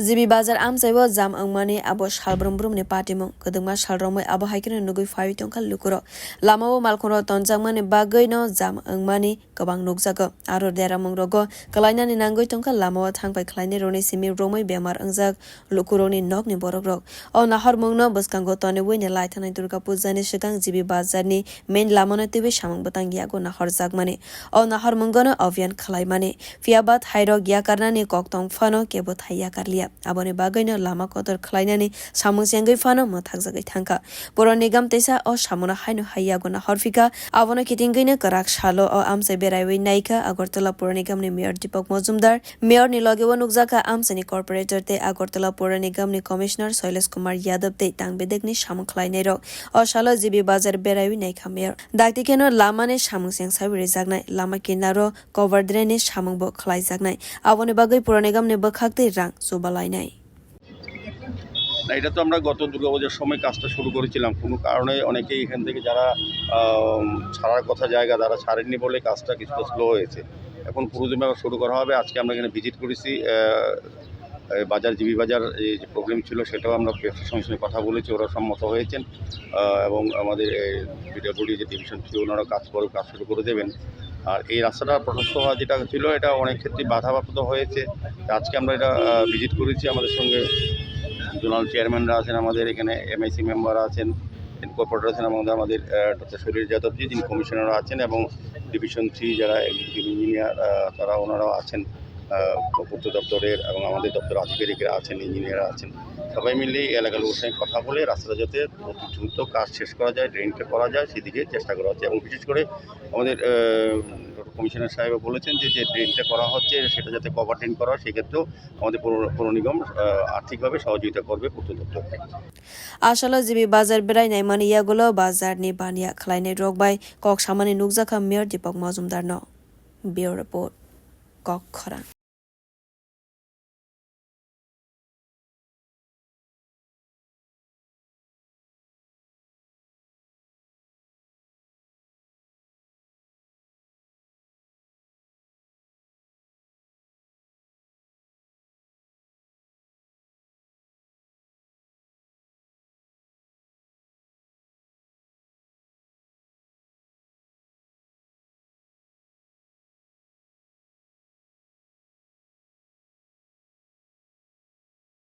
GB বাজার আমসাইবো জাম angmani abo shalbrum brumni patimung kedengma shalromoi abo haikene nugui fawi tongkal lukuro lamao malkhoro tonjangmani bagoi no jam angmani gobang nukjago aro deramung rogo kalainani nangoi tongkal lamao thangpai khlaini roni simi romoi bemar angjak lukuroni nokni borok rok o nahar mungno boskango tone wini laithanai durga pujani sikang jibi bazarni main lamano tibi samung batang yago nahar jagmani o nahar mungono obyan khlaimani fiabat hairo gya karnani koktong fano kebo thaiya karlia aboni bagaino lama kotor khlainani samung sengai fano mo thakjagai thangka boro nigam teisa o samuna haino haiyagona horfika abono kitinggaine karak salo o amsai beraiwi naika Agartala Pura Nigamni Mayor Deepak Majumdar Mayor ni logewa nukjaka amsani corporator te Agartala Pura Nigamni Commissioner Shailesh Kumar Yadav te tangbedekni samung khlainai rok o salo jibi bazar beraiwi naika Mayor dakti keno lamane samung seng sabiri jagnai lama kinaro cover drainage samung bo khlai jagnai aboni bagai Pura Nigamni bkhakte rang subalai না, এটা তো আমরা গত দুর্গাপূজার সময় কাজটা শুরু করেছিলাম। কোনো কারণে অনেকেই এখান থেকে যারা ছাড়ার কথা জায়গা তারা ছাড়েননি বলে কাজটা কিছুটা স্লো হয়েছে। এখন পুরোদমে আবার শুরু করা হবে। আজকে আমরা এখানে ভিজিট করেছি। বাজার জিবি বাজার যে প্রোগ্রাম ছিল সেটাও আমরা ব্যবসার সঙ্গে কথা বলেছি, ওরা সম্মত হয়েছেন এবং আমাদের পিডব্লিউডি যে ডিভিশন ছিল ওনারা কাজ শুরু করে দেবেন। আর এই রাস্তাটা প্রশস্ত হওয়া যেটা ছিল এটা অনেক ক্ষেত্রে বাধাপ্রাপ্ত হয়েছে। আজকে আমরা এটা ভিজিট করেছি। আমাদের সঙ্গে জোনাল চেয়ারম্যানরা আছেন, আমাদের এখানে এমআইসি মেম্বার আছেন, ইনকর্পোরেটর আছেন, আমাদের ডক্টর শরীর যাদবজি যিনি কমিশনার আছেন এবং ডিভিশন 3 যারা এক্সিকিউটিভ ইঞ্জিনিয়ার তারা ওনারাও আছেন, পূর্ত দপ্তরের এবং আমাদের দপ্তর আধিকারিকরা আছেন, ইঞ্জিনিয়াররা আছেন। সবাই মিলে এলাকার লোকের সঙ্গে কথা বলে রাস্তাটা যাতে অতি দ্রুত কাজ শেষ করা যায়, ড্রেনটা করা যায় সেদিকে চেষ্টা করা হচ্ছে। এবং বিশেষ করে আমাদের কমিশনার সাহেব বলেছেন যে ড্রেনটা করা হচ্ছে সেটা যাতে কভার ড্রেন করা হয়, সেক্ষেত্রেও আমাদের পৌর নিগম আর্থিকভাবে সহযোগিতা করবে পূর্ত দপ্তরকে। আসলে জিবি বাজার বেরাইনাই মানে ইয়াগুলো বাজারনি বানিয়া খালাইনাই রকবাই কক সামানি নুকজাখা মেয়র দীপক মজুমদার ন। ব্যুরো রিপোর্ট কক খরা।